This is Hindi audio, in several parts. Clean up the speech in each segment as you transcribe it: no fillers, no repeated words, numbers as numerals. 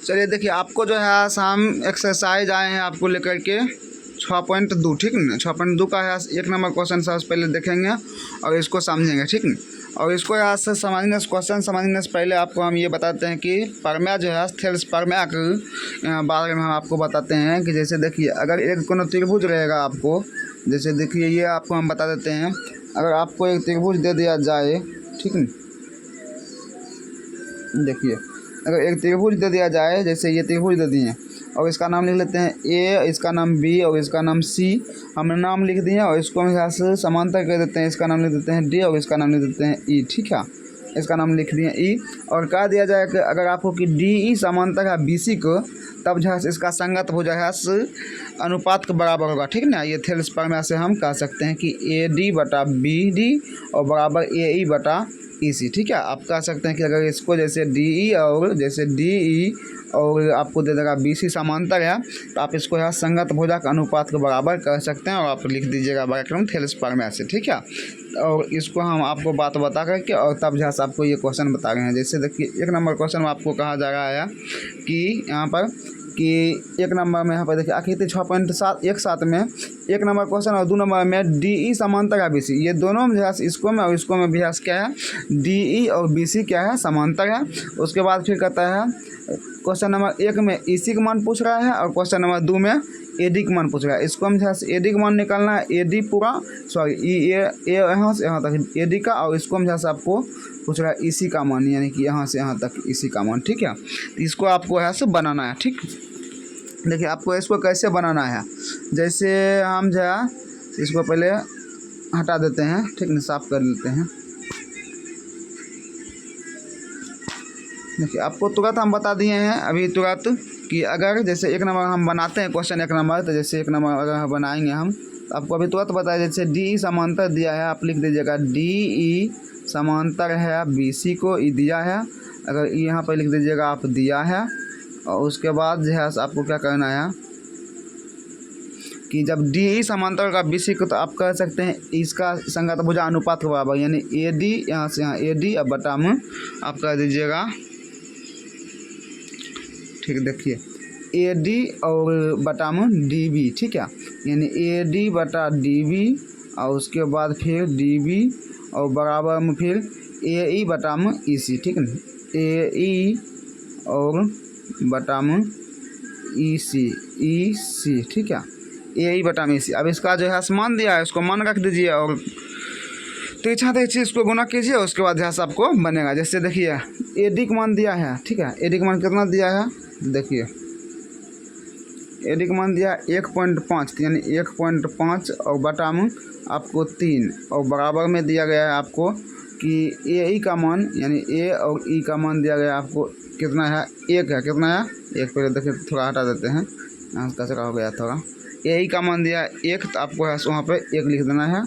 चलिए देखिए, आपको जो है हम एक्सरसाइज आए हैं आपको लेकर के 6.2, ठीक न। 6.2 का है 1 नंबर क्वेश्चन सबसे पहले देखेंगे और इसको समझेंगे, ठीक न। और इसको यहाँ से समझने से क्वेश्चन समझने से पहले आपको हम ये बताते हैं कि परमेय जो है थेल्सपर्मिया के बारे में हम आपको बताते हैं कि जैसे देखिए, अगर एक कोनो त्रिभुज रहेगा आपको, जैसे देखिए ये आपको हम बता देते हैं। अगर आपको एक त्रिभुज दे दिया जाए, ठीक न, देखिए अगर एक त्रिभुज दे दिया जाए, जैसे ये त्रिभुज दे दिए और इसका नाम लिख लेते हैं ए, इसका नाम बी और इसका नाम सी, हमने नाम लिख दिए और इसको हम यहाँ से समांतर कर देते हैं। इसका नाम लिख देते हैं डी और इसका नाम लिख देते हैं ई, ठीक है। इसका नाम लिख दिए ई और कह दिया जाए कि अगर आपको कि डी ई समांतर है बी सी को, तब जो है इसका संगत हो जाए अनुपात के बराबर होगा, ठीक ना। ये थेल्सपर्मिया से हम कह सकते हैं कि ए डी बटा बी डी और बराबर ए ई बटा ई सी, ठीक है। आप कह सकते हैं कि अगर इसको जैसे डी ई और जैसे डी ई और आपको दे देगा बी सी समांतर है, तो आप इसको यहाँ संगत भुजक अनुपात के बराबर कर सकते हैं और आप लिख दीजिएगा व्याकरण थेल्सपर्मिया से, ठीक है। और इसको हम आपको बात बता करके और तब जहाँ से आपको ये क्वेश्चन बता रहे हैं। जैसे देखिए 1 नंबर क्वेश्चन में आपको कहा जा रहा है कि यहाँ पर कि 1 नंबर में यहाँ पर देखिए आकृति 6.17 में 1 नंबर क्वेश्चन और 2 नंबर में डी ई समांतर है बी सी। ये दोनों में जो इसको में और इसको में भी क्या है, डी ई और बी सी क्या है, समांतर है। उसके बाद फिर कहता है क्वेश्चन नंबर 1 में ई सी का मान पूछ रहा है और क्वेश्चन नंबर 2 में ए डी का मान पूछ रहा है। इसको हम जो ए डी का मान निकालना है, ए डी पूरा सॉरी ए यहाँ से यहाँ तक ए डी का, और इसको हम जैसे आपको पूछ रहा है ई सी का मान, यानी कि यहाँ से यहाँ तक ई सी का मान, ठीक है। इसको आपको यहाँ से बनाना है, ठीक। देखिए आपको इसको कैसे बनाना है, जैसे हम जो है इसको पहले हटा देते हैं, ठीक ना, साफ कर लेते हैं। देखिए आपको तुरंत हम बता दिए हैं अभी तुरंत कि अगर जैसे 1 नंबर हम बनाते हैं क्वेश्चन 1 नंबर, तो जैसे 1 नंबर अगर बनाएंगे हम, तो आपको अभी तुरंत बताया जैसे डी ई समांतर दिया है, आप लिख दीजिएगा डी ई समांतर है बी सी को, ई दिया है। अगर ई यहाँ पर लिख दीजिएगा आप दिया है। और उसके बाद जो है आपको क्या करना है कि जब डी ई समांतर का बी सी को, तो आप कह सकते हैं इसका संगत भुजा अनुपात के बराबर, यानी ए डी यहाँ से यहाँ ए डी और बटा में आप कह दीजिएगा, ठीक। देखिए ए डी और बटा में डी बी, ठीक है, यानी ए डी बटा डी बी और उसके बाद फिर डी बी और बराबर में फिर ए ई बटा में ई सी, ठीक है। ए ई और बटा में ई सी, ठीक है, ए ई बटा में ई सी। अब इसका जो है मान दिया है, उसको मान रख दीजिए और तिरछा तिरछी इसको गुना कीजिए। उसके बाद जैसे आपको बनेगा, जैसे देखिए ए डी का मान दिया है, ठीक है। ए डी का मान कितना दिया है, देखिए ए डी का मान दिया 1.5, यानी 1.5 और बटा में आपको 3 और बराबर में दिया गया है आपको कि ए ई का मान, यानी ए और ई का मान दिया गया है आपको कितना है, 1 है। कितना है, 1। पहले देखिए थोड़ा हटा देते हैं, यहाँ से कचरा हो गया थोड़ा। ए ई का मान दिया 1, तो आपको है वहाँ पे 1 लिख देना है,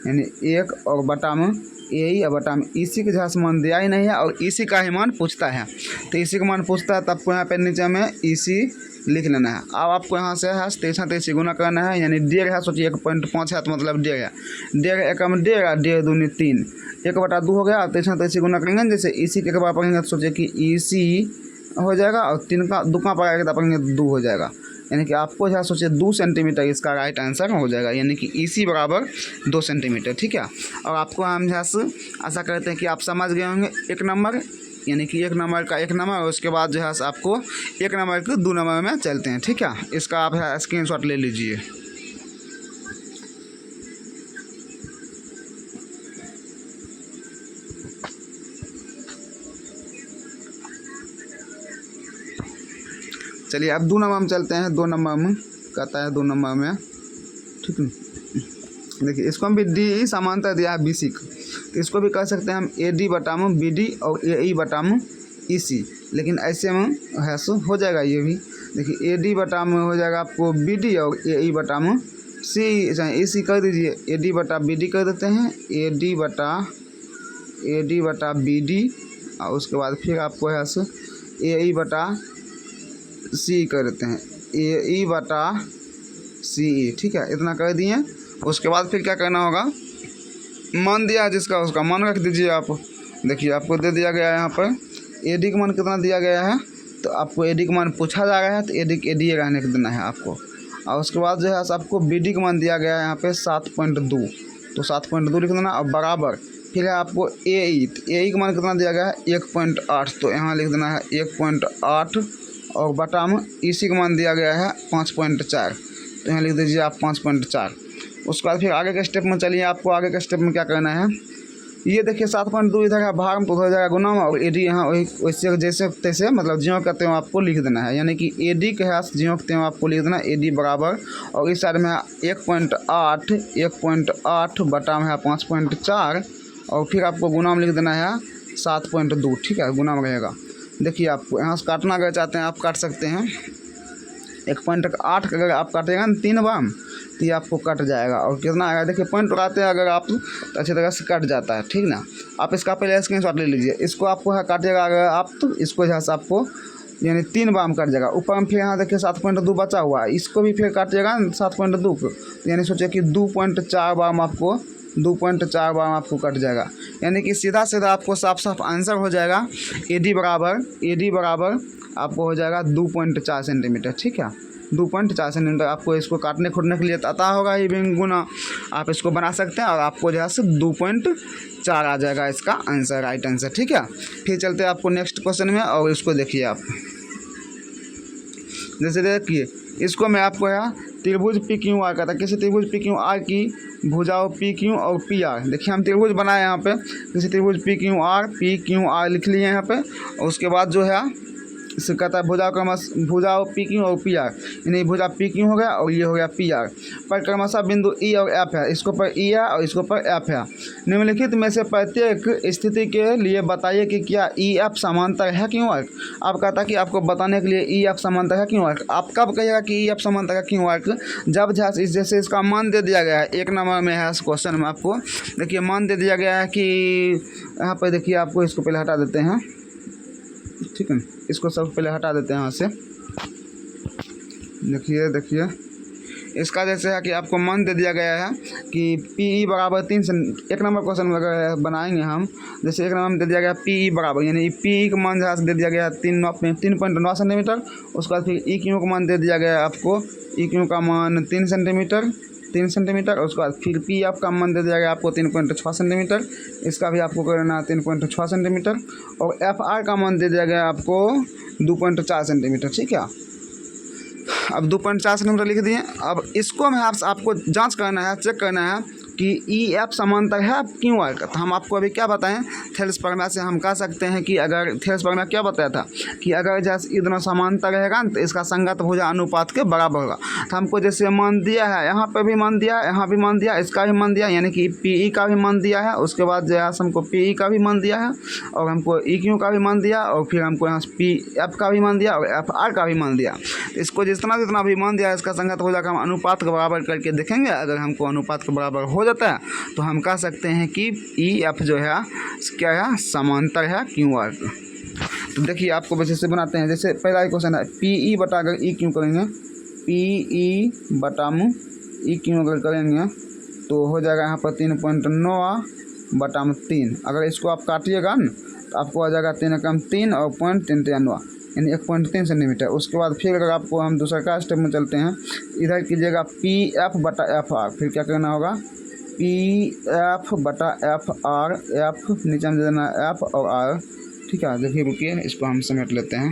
यानी 1 और बटा में ए ई और बटा में ई सी के जहाँ से मान दिया ही नहीं है और ई सी का ही मान पूछता है, तो ई सी का मान पूछता है, तो आपको यहाँ पे नीचे में ई सी लिख लेना है। अब आपको यहाँ से है तिरछा तिरछी गुना करना है, यानी 1.5 है, सोचिए 1.5 है तो मतलब 1.5 है, 1.5 1 में 1.5 और 1.5 दूनी 3, 1/2 हो गया। तिरछा तिरछी गुना करेंगे, जैसे ई सी के बराबर पढ़ेंगे तो सोचिए कि ई सी हो जाएगा और 3 का 2 का पढ़ेंगे तो पढ़ेंगे 2 हो जाएगा, यानी कि आपको यहाँ सोचिए 2 सेंटीमीटर इसका राइट आंसर हो जाएगा, यानी कि ई सी बराबर 2 सेंटीमीटर, ठीक है। और आपको हम यहाँ से आशा करते हैं कि आप समझ गए होंगे 1 नंबर, यानी कि 1 नंबर का 1 नंबर, और उसके बाद जो है आपको 1 नंबर के 2 नंबर में चलते हैं, ठीक है। इसका आप स्क्रीनशॉट ले लीजिए। चलिए अब 2 नंबर में चलते हैं। 2 नंबर में कहता है 2 नंबर में, ठीक है। देखिए इसको हम भी डी ई समांतर दिया है बी सी को, तो इसको भी कह सकते हैं हम ए डी बटा में बी डी और ए ई बटा में ई सी, लेकिन ऐसे में है सो हो जाएगा ये भी। देखिए ए डी बटा में हो जाएगा आपको बी डी और ए ई बटा में सी, ए सी कर दीजिए, ए डी बटा बी डी कर देते हैं, ए डी बटा बी डी और उसके बाद फिर आपको है सो ए ई बटा सी कर देते हैं, ए ई बटा सी ई, ठीक है। इतना कर दिए। उसके बाद फिर क्या करना होगा, मान दिया जिसका उसका मान रख दीजिए आप। देखिए आपको दे दिया गया है यहाँ पर ए डी का मान कितना दिया गया है, तो आपको ए डी का मान पूछा जा रहा है, तो ए डी रहने को देना है आपको। और उसके बाद जो है आपको बी डी का मान दिया गया है यहाँ पे 7.2, तो 7.2 लिख देना। और बराबर फिर है आपको ए ई का मान कितना दिया गया है 1.8, तो यहाँ लिख देना है 1.8 और बटा में इसी का मान दिया गया है 5.4, तो यहाँ लिख दीजिए आप 5.4। उसके बाद फिर आगे के स्टेप में चलिए, आपको आगे के स्टेप में क्या करना है, ये देखिए 7.2 इधर है भाग में, तो हो जाएगा गुना में, और ए डी यहाँ वैसे जैसे तैसे मतलब ज्यों कहते हो आपको लिख देना है, यानी कि ए डी के है ज्यों कहते हो आपको लिख देना ए डी बराबर, और इस साइड में है 1.8 बटा में है 5.4, और फिर आपको गुना में लिख देना है 7.2, ठीक है, गुना में रहेगा। देखिए आपको यहाँ से काटना अगर चाहते हैं आप काट सकते हैं, 1.8 अगर आप काटेगा ना 3 बार तो ये आपको कट जाएगा, और कितना आएगा देखिए पॉइंट लगाते हैं अगर आप तो अच्छी तरह से कट जाता है, ठीक ना। आप इसका पहले स्क्रीनशॉट ले लीजिए, इसको आपको है काटिएगा अगर आप, तो इसको यहाँ से आपको यानी 3 बार में कट जाएगा। ऊपर में फिर यहाँ देखिए 7.2 बचा हुआ है, इसको भी फिर काटिएगा 7.2 को, यानी सोचिए कि 2.4 बार में आपको 2.4 बार में आपको कट जाएगा, यानी कि सीधा सीधा आपको साफ साफ आंसर हो जाएगा ए डी बराबर आपको हो जाएगा 2.4 सेंटीमीटर, ठीक है, 2.4 सेंटीमीटर। आपको इसको काटने खोटने के लिए आता होगा ये भी गुना, आप इसको बना सकते हैं, और आपको जो है 2.4 आ जाएगा इसका आंसर, राइट आंसर, ठीक है। फिर चलते हैं आपको नेक्स्ट क्वेश्चन में, और इसको देखिए आप, जैसे देखिए इसको मैं आपको है त्रिभुज पी क्यू आर का था, किसी त्रिभुज पी क्यू आर की भुजाओं पी क्यू और पी आर, देखिए हम त्रिभुज बनाए यहाँ पे, किसी त्रिभुज पी क्यू आर लिख लिए यहाँ पे, और उसके बाद जो है इससे कहता है भुजाओं पी क्यू और पी आर, यानी भुजा पी क्यू हो गया और ये हो गया पी आर, पर क्रमशः बिंदु ई और एफ है, इसको पर ई है और इसको पर एफ है। निम्नलिखित में से प्रत्येक स्थिति के लिए बताइए कि क्या ई एफ समांतर है क्यू आर। आप कहता है कि आपको बताने के लिए ई एफ समांतर है क्यू आर। आप कब कहिएगा कि ई एफ समांतर है क्यू आर, जब जैसे इसका मान दे दिया गया है, 1 नंबर में है इस क्वेश्चन में, आपको देखिए मान दे दिया गया है कि यहाँ पर देखिए आपको इसको पहले हटा देते हैं, ठीक है, इसको सब पहले हटा देते हैं यहाँ से। देखिए इसका जैसे है कि आपको मान दे दिया गया है कि पी ई बराबर 3 1 नंबर क्वेश्चन में अगर बनाएंगे हम, जैसे 1 नंबर में दे दिया गया पी ई बराबर, यानी पी ई का मान जहाँ से दे दिया गया 3.9 सेंटीमीटर। उसके बाद फिर ई क्यू का मान दे दिया गया है आपको, ई क्यू का मान 3 सेंटीमीटर। उसके बाद फिर पी एफ का मान दे दिया गया आपको 3.6 सेंटीमीटर, इसका भी आपको करना 3.6 सेंटीमीटर। और एफ आर का मान दे दिया गया आपको 2.4 सेंटीमीटर, ठीक है। अब 2.4 सेंटीमीटर लिख दिए। अब इसको में आपको जांच करना है, चेक करना है कि ई एफ समांतर है क्यू आर का। तो हम आपको अभी क्या बताएं, थेल्स प्रमेय से हम कह सकते हैं कि अगर थेल्स प्रमेय क्या बताया था कि अगर जैसे ये दोनों समांतर रहेगा तो इसका संगत भुजा अनुपात के बराबर होगा। तो हमको जैसे मान दिया है, यहाँ पे भी मान दिया, यहाँ भी मान दिया, इसका भी मान दिया, यानी कि पी ई का भी मान दिया है। उसके बाद जो है हमको पी ई का भी मान दिया है, और हमको ई क्यू का भी मान दिया, और फिर हमको यहाँ पी एफ का भी मान दिया, और एफ आर का भी मान दिया। तो इसको जितना जितना भी मान दिया इसका संगत भुजा का हम अनुपात के बराबर करके देखेंगे। अगर हमको अनुपात के बराबर हो जाता है तो हम कह सकते हैं कि ई एफ जो है क्या है, समांतर है क्यू आर। तो देखिए आपको वैसे से बनाते हैं, जैसे पहला क्वेश्चन है पी ई बटा अगर ई क्यू करेंगे, पी ई बटा में ई क्यू अगर करेंगे तो हो जाएगा यहाँ पर 3.9 बटा में 3। अगर इसको आप काटिएगा ना तो आपको आ जाएगा 3 कम 3 और 0.3 यानी 1.3 सेंटीमीटर। उसके बाद फिर अगर आपको हम दूसरा का स्टेप में चलते हैं, इधर कीजिएगा पी एफ बटा एफ आर, फिर क्या करना होगा पी एफ बटा एफ आर, एफ नीचे में दे देना एफ और आर, ठीक है। देखिए रुकिए इसको हम समेट लेते हैं,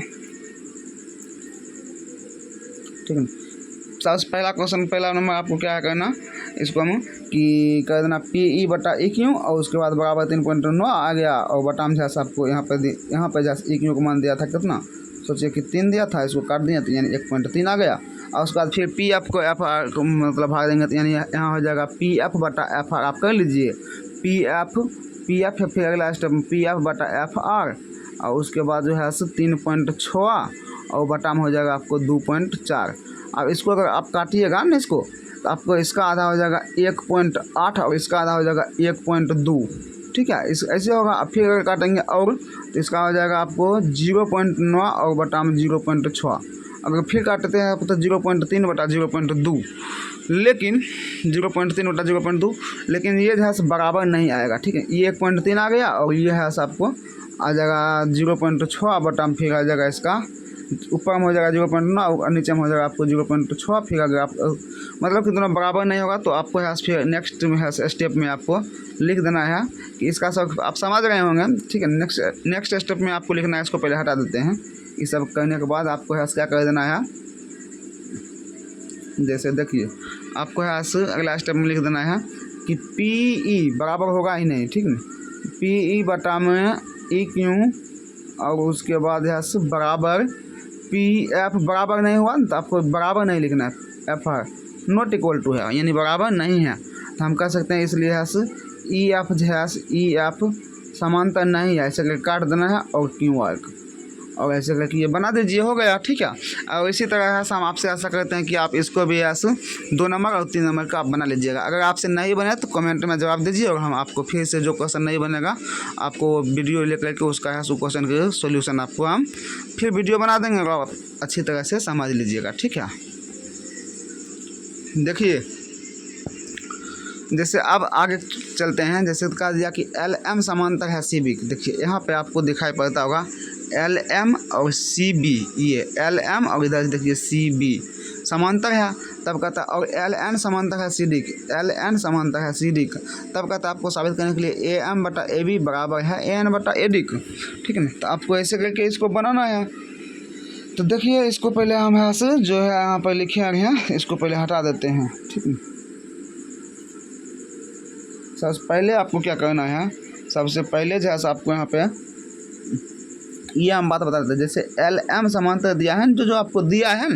ठीक है। सबसे पहला क्वेश्चन, पहला नंबर आपको क्या करना, इसको हम कि कर देना पी ई बटा ई क्यू, और उसके बाद बराबर 3.9 आ गया, और बटा में जैसे आपको यहाँ पे जैसे ई क्यू को मान दिया था कितना, सोचिए कि 3 दिया था, इसको काट दिया तो यानी 1.3 आ गया। और उसके बाद फिर पी एफ को एफ आर को मतलब भाग देंगे तो यानी यहाँ हो जाएगा पी एफ बटा एफ आर। आप कर लीजिए पी एफ फिर अगला स्टेप पी एफ बटा एफ आर, और उसके बाद जो है 3.6 और बटा में हो जाएगा आपको 2.4। अब इसको अगर आप काटिएगा ना इसको, तो आपको इसका आधा हो जाएगा 1.8 और इसका आधा हो जाएगा 1.2, ठीक है। इस ऐसे होगा। अब फिर अगर काटेंगे और तो इसका हो जाएगा आपको 0.9 और बटा में 0.6। अगर फिर काटते हैं तो 0.3 बटा 0.2, लेकिन 0.3 बटा 0.2, लेकिन ये जो है बराबर नहीं आएगा, ठीक है। ये 1.3 आ गया और ये है आपको आ जाएगा 0.6 बटा में फिर आ जाएगा इसका ऊपर में हो जाएगा 0.9 और नीचे में हो जाएगा आपको 0.6। फिर अगर आप मतलब कि दोनों बराबर नहीं होगा तो आपको यहाँ से फिर नेक्स्ट में स्टेप में आपको लिख देना है कि इसका सब आप समझ रहे होंगे, ठीक है। नेक्स्ट स्टेप में आपको लिखना है, इसको पहले हटा देते हैं। ये सब करने के बाद आपको यहाँ से क्या कर देना है, जैसे देखिए आपको यहाँ से अगला स्टेप में लिख देना है कि पी ई बराबर होगा ही नहीं, ठीक है। पी ई बटा में ई क्यू और उसके बाद यहाँ से बराबर पी एफ बराबर नहीं हुआ तो आपको बराबर नहीं लिखना है, F R not equal to है यानी बराबर नहीं है तो हम कह सकते हैं, इसलिए यहाँ से ई एफ जो है ई एफ समांतर नहीं है, ऐसे करके काट देना है और क्यू आर और ऐसे करके ये बना दीजिए, हो गया, ठीक है। और इसी तरह से हम आपसे आशा करते हैं कि आप इसको भी ऐसे 2 नंबर और 3 नंबर का आप बना लीजिएगा। अगर आपसे नहीं बने तो कमेंट में जवाब दीजिए और हम आपको फिर से जो क्वेश्चन नहीं बनेगा आपको वीडियो लेकर के उसका क्वेश्चन के सोल्यूशन आपको हम फिर वीडियो बना देंगे और आप अच्छी तरह से समझ लीजिएगा, ठीक है। देखिए जैसे अब आगे चलते हैं, जैसे कहा दिया कि एल एम समांतर है सी बी। देखिए यहाँ पे आपको दिखाई पड़ता होगा एल एम और सी बी, ये एल एम और इधर देखिए सी बी समांतर है, तब कहता है और एल एन समांतर है सी डी, एल एन समांतर है सी डी, तब कहता है आपको साबित करने के लिए ए एम बटा ए बी बराबर है ए एन बटा ए डी, ठीक है ना। तो आपको ऐसे करके इसको बनाना है। तो देखिए इसको पहले हम यहाँ से जो है यहाँ पर लिखे हैं इसको पहले हटा देते हैं, ठीक है। सबसे पहले आपको क्या करना है, सबसे पहले जो है आपको यहाँ पे ये हम बात बता देते हैं। जैसे एल एम समांतर दिया है जो आपको दिया है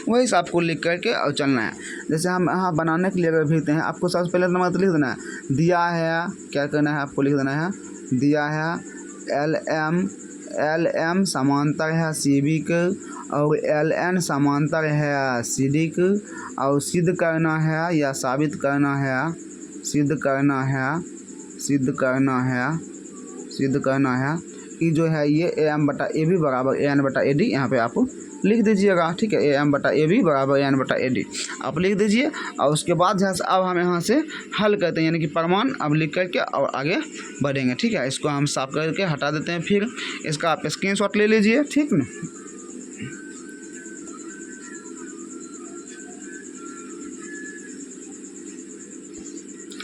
वही से आपको लिख करके और चलना है। जैसे हम यहाँ बनाने के लिए अगर भेजते हैं आपको सबसे पहले नंबर तो लिख देना है, दिया है क्या करना है आपको लिख देना है, दिया है एल एम समांतर है सी बी के और एल एन समांतर है सी डी के और सिद्ध करना है या साबित करना है, सिद्ध करना है कि जो है ये ए एम बटा ए बी बराबर ए एन बटा ए डी, यहाँ पे आप लिख दीजिएगा, ठीक है। ए एम बटा ए बी बराबर ए एन बटा ए डी आप लिख दीजिए और उसके बाद जो है अब हम यहाँ से हल करते हैं, यानी कि प्रमाण अब लिख करके और आगे बढ़ेंगे, ठीक है। इसको हम साफ करके हटा देते हैं, फिर इसका आप स्क्रीनशॉट ले लीजिए, ठीक ना।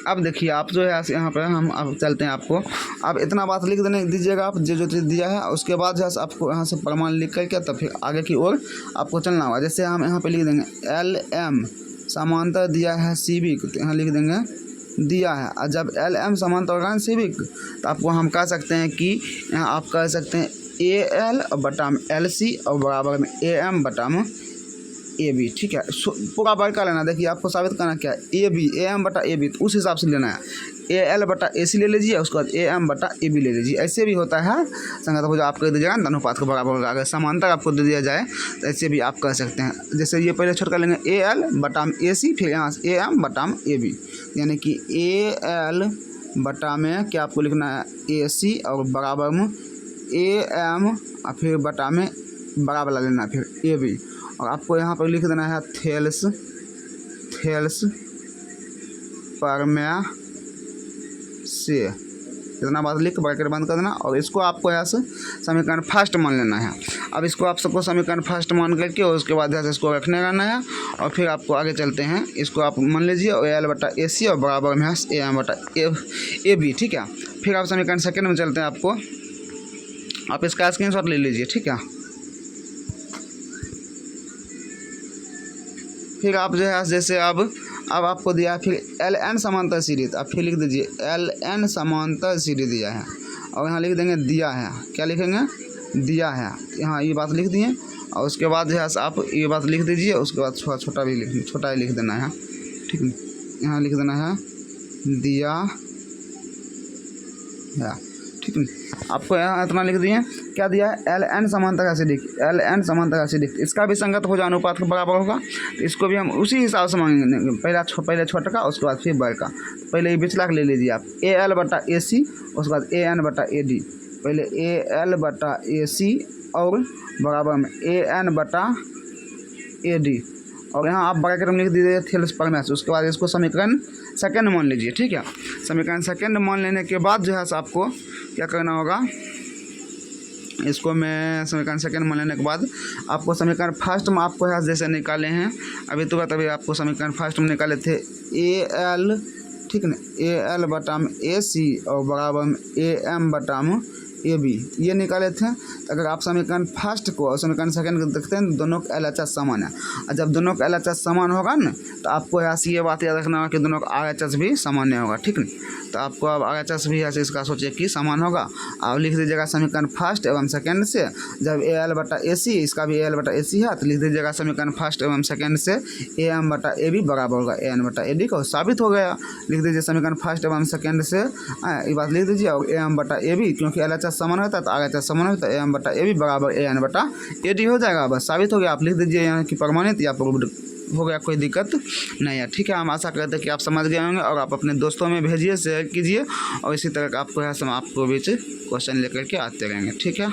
अब देखिए आप जो है यहाँ पर हम अब चलते हैं, आपको अब इतना बात लिख देने दीजिएगा आप जो चीज़ दिया है, उसके बाद जो है आपको यहाँ से प्रमाण लिख करके तब फिर आगे की ओर आपको चलना होगा। जैसे हम यहाँ पे लिख देंगे एल एम समांतर दिया है सी बी, तो यहाँ लिख देंगे दिया है, और जब एल एम समांतर होगा सी बी तो आपको हम कह सकते हैं कि यहाँ आप कह सकते हैं ए एल बटा में एल सी और बराबर में ए एम बटा में ए बी, ठीक है। पूरा बड़का लेना, देखिए आपको साबित करना क्या है, ए बी ए एम बटा ए बी, तो उस हिसाब से लेना है। ए एल बटा ए सी ले लीजिए, उसके बाद ए एम बटा ए बी ले लीजिए, ऐसे भी होता है। संगत भुजा आप कर दीजिएगा अनुपात के बराबर होगा। अगर समांतर आपको दे दिया जाए तो ऐसे भी आप कर सकते हैं। जैसे ये पहले छोड़ कर लेंगे ए एल बटा में ए सी, फिर यहाँ से ए एम बटा में ए बी, यानी कि ए एल बटा में क्या आपको लिखना है ए सी और बराबर में ए एम और फिर बटा में बराबर ला लेना फिर ए बी, और आपको यहाँ पर लिख देना है थेल्स परमेय से, इतना बात लिख ब्रैकेट बंद कर देना। और इसको आपको यहाँ से समीकरण फर्स्ट मान लेना है। अब इसको आप सबको समीकरण फर्स्ट मान करके और उसके बाद जैसे इसको रखने रहना है और फिर आपको आगे चलते हैं। इसको आप मान लीजिए और एल बटा ए सी और बराबर में है ए एम बटा ए बी, ठीक है। फिर आप समीकरण सेकेंड में चलते हैं, आपको आप इसका स्क्रीनशॉट ले लीजिए, ठीक है। फिर आप जो है जैसे अब आपको दिया है फिर एल एन समांतर सी डी, आप फिर लिख दीजिए एल एन समांतर सी डी दिया है और यहाँ लिख देंगे दिया है, क्या लिखेंगे दिया है, यहाँ ये बात लिख दिए और उसके बाद जो है आप ये बात लिख दीजिए, उसके बाद छोटा ही लिख देना है, ठीक है। यहाँ लिख देना है दिया है, ठीक है। आपको यहाँ इतना लिख दिए, क्या दिया है एल एन समांतर एसिडिक, एल एन समांतर एसिडिक, इसका भी संगत हो जाए अनुपात के बराबर होगा, तो इसको भी हम उसी हिसाब से मांगेंगे, पहले छोटा का उसके बाद फिर बड़ का। पहले ये बिचला के ले लीजिए आप ए एल बटा ए सी, उसके बाद ए एन बटा ए डी, पहले ए एल बटा ए सी और बराबर में ए एन बटा ए डी, और यहाँ आप ब्रैकेट में लिख दीजिए थेल्स परमेय से। उसके बाद इसको समीकरण सेकंड मान लीजिए, ठीक है। समीकरण सेकंड मान लेने के बाद जो है आपको क्या करना होगा, इसको मैं समीकरण सेकंड मान लेने के बाद आपको समीकरण फर्स्ट में आपको यहाँ जैसे निकाले हैं अभी तो तभी आपको समीकरण फर्स्ट में निकाले थे ए एल, ठीक है ना, ए एल बटा में ए सी और बराबर में ए एम बटा में ए बी, ये निकाले थे। तो अगर आप समीकरण फर्स्ट को और समीकरण सेकंड को देखते हैं दोनों का LHS समान है, और जब दोनों का LHS समान होगा ना तो आपको यहाँ से ये बात याद रखना होगा कि दोनों का RHS भी सामान्य होगा, ठीक है। तो आपको अब RHS भी ऐसे इसका सोचिए कि समान होगा। आप लिख दीजिएगा समीकरण फर्स्ट एवं सेकंड से, जब ए एल बटा ए सी, इसका भी ए एल बटा ए सी है तो लिख दीजिएगा समीकरण फर्स्ट एवं सेकंड से ए एम बटा ए बी बराबर होगा ए एन बटा ए डी को, साबित हो गया। लिख दीजिए समीकरण फर्स्ट एवं सेकंड से ये बात लिख दीजिए, और ए एम बटा ए बी, क्योंकि LHS समान होता है तो RHS समान होता है, ए एम बटा ए बी बराबर ए एन बटा ए डी हो जाएगा, बस साबित हो गया। आप लिख दीजिए यहाँ की प्रमाणित या प्रूव्ड हो गया, कोई दिक्कत नहीं है, ठीक है। हम आशा करते हैं कि आप समझ गए होंगे और आप अपने दोस्तों में भेजिए, शेयर कीजिए और इसी तरह का आपको यहाँ आपको बीच क्वेश्चन लेकर के आते रहेंगे, ठीक है।